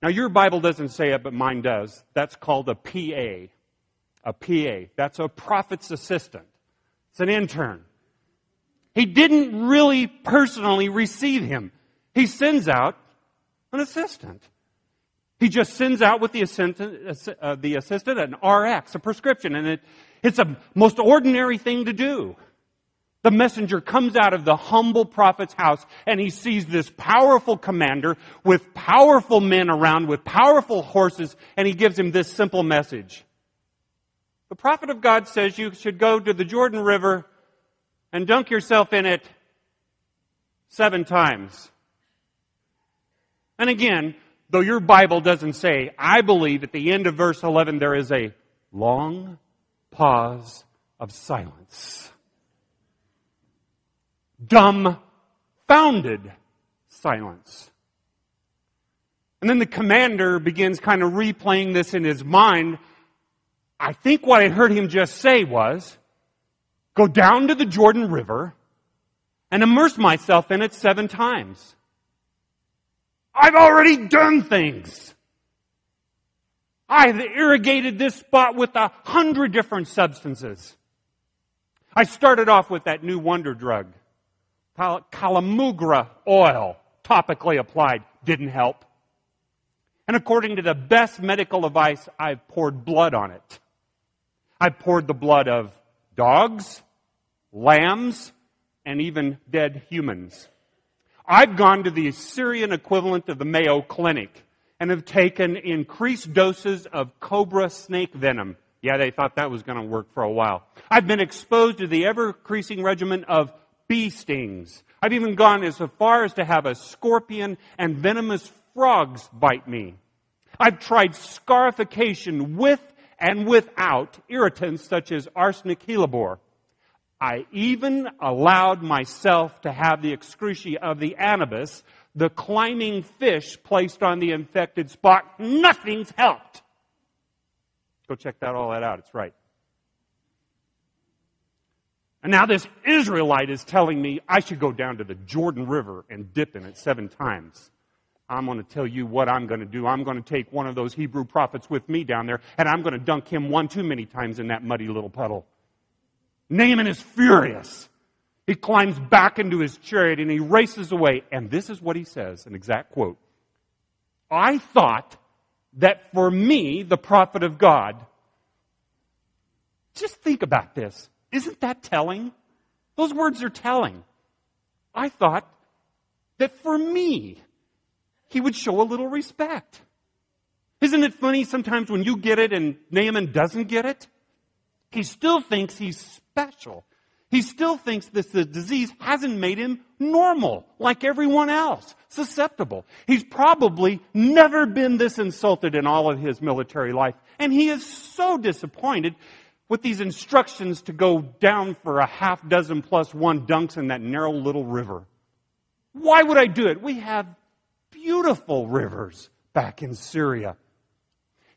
Now, your Bible doesn't say it, but mine does. That's called a PA. A PA. That's a prophet's assistant. It's an intern. He didn't really personally receive him. He sends out an assistant. He just sends out with the assistant an RX, a prescription, and it's a most ordinary thing to do. The messenger comes out of the humble prophet's house, and he sees this powerful commander with powerful men around, with powerful horses, and he gives him this simple message. The prophet of God says you should go to the Jordan River and dunk yourself in it 7 times. And again, though your Bible doesn't say, I believe at the end of verse 11 there is a long pause of silence. Dumbfounded silence. And then the commander begins kind of replaying this in his mind. I think what I heard him just say was, go down to the Jordan River and immerse myself in it 7 times. I've already done things. I've irrigated this spot with 100 different substances. I started off with that new wonder drug. Calamugra oil, topically applied, didn't help. And according to the best medical advice, I've poured blood on it. I've poured the blood of dogs, lambs, and even dead humans. I've gone to the Syrian equivalent of the Mayo Clinic and have taken increased doses of cobra snake venom. Yeah, they thought that was going to work for a while. I've been exposed to the ever-increasing regimen of bee stings. I've even gone as far as to have a scorpion and venomous frogs bite me. I've tried scarification with and without irritants such as arsenic hellebore. I even allowed myself to have the excretia of the anubis, the climbing fish placed on the infected spot. Nothing's helped. Go check all that out. It's right. And now this Israelite is telling me I should go down to the Jordan River and dip in it 7 times. I'm going to tell you what I'm going to do. I'm going to take one of those Hebrew prophets with me down there, and I'm going to dunk him 1 too many times in that muddy little puddle. Naaman is furious. He climbs back into his chariot and he races away. And this is what he says, an exact quote. I thought that for me, the prophet of God, just think about this. Isn't that telling? Those words are telling. I thought that for me, he would show a little respect. Isn't it funny sometimes when you get it and Naaman doesn't get it? He still thinks he's special. He still thinks that the disease hasn't made him normal, like everyone else, susceptible. He's probably never been this insulted in all of his military life. And he is so disappointed with these instructions to go down for a 6 plus 1 dunks in that narrow little river. Why would I do it? We have beautiful rivers back in Syria.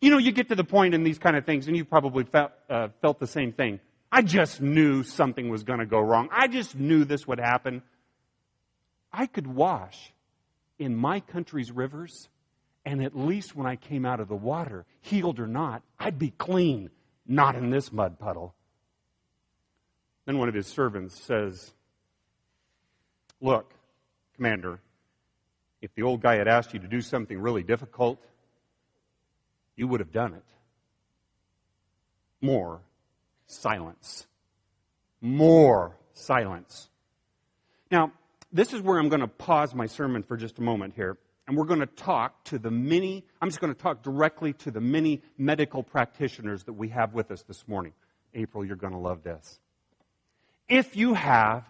You know, you get to the point in these kind of things, and you probably felt the same thing. I just knew something was going to go wrong. I just knew this would happen. I could wash in my country's rivers, and at least when I came out of the water, healed or not, I'd be clean, not in this mud puddle. Then one of his servants says, look, Commander, if the old guy had asked you to do something really difficult, you would have done it. More silence. More silence. Now, this is where I'm going to pause my sermon for just a moment here. And we're going to talk to I'm just going to talk directly to the many medical practitioners that we have with us this morning. April, you're going to love this. If you have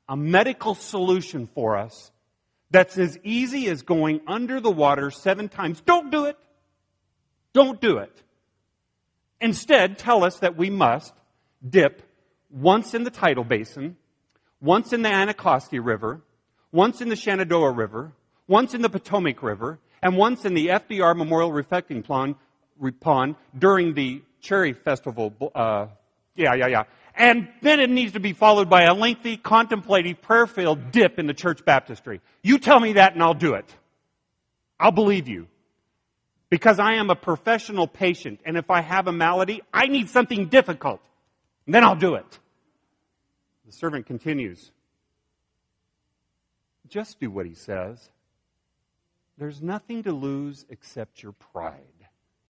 a medical solution for us that's as easy as going under the water 7 times, don't do it. Don't do it. Instead, tell us that we must dip once in the Tidal Basin, once in the Anacostia River, once in the Shenandoah River, once in the Potomac River, and once in the FDR Memorial Reflecting Pond during the Cherry Festival. And then it needs to be followed by a lengthy, contemplative, prayer-filled dip in the church baptistry. You tell me that and I'll do it. I'll believe you. Because I am a professional patient, and if I have a malady, I need something difficult. And then I'll do it. The servant continues. Just do what he says. There's nothing to lose except your pride.